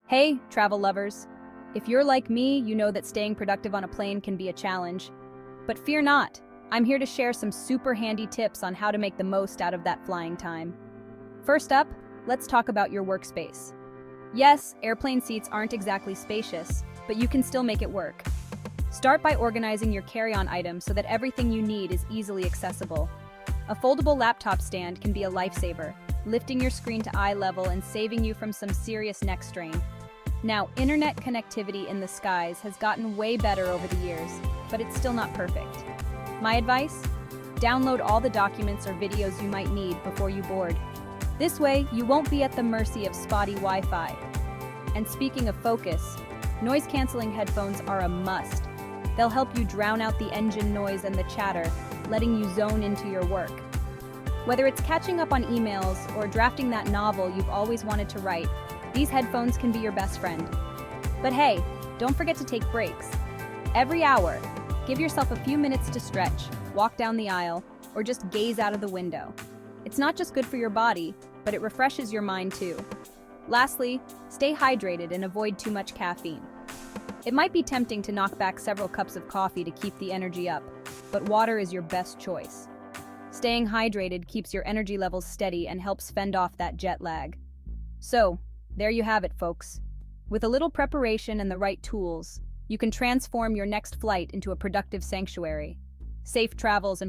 Hey, travel lovers. If you're like me, you know that staying productive on a plane can be a challenge. But fear not, I'm here to share some super handy tips on how to make the most out of that flying time. First up, let's talk about your workspace. Yes, airplane seats aren't exactly spacious, but you can still make it work. Start by organizing your carry-on items so that everything you need is easily accessible. A foldable laptop stand can be a lifesaver, lifting your screen to eye level and saving you from some serious neck strain. Now, internet connectivity in the skies has gotten way better over the years, but it's still not perfect. My advice? Download all the documents or videos you might need before you board. This way, you won't be at the mercy of spotty Wi-Fi. And speaking of focus, noise-canceling headphones are a must. They'll help you drown out the engine noise and the chatter, letting you zone into your work. Whether it's catching up on emails or drafting that novel you've always wanted to write, these headphones can be your best friend. But hey, don't forget to take breaks. Every hour, give yourself a few minutes to stretch, walk down the aisle, or just gaze out of the window. It's not just good for your body, but it refreshes your mind too. Lastly, stay hydrated and avoid too much caffeine. It might be tempting to knock back several cups of coffee to keep the energy up, but water is your best choice. Staying hydrated keeps your energy levels steady and helps fend off that jet lag. So, there you have it, folks. With a little preparation and the right tools, you can transform your next flight into a productive sanctuary. Safe travels and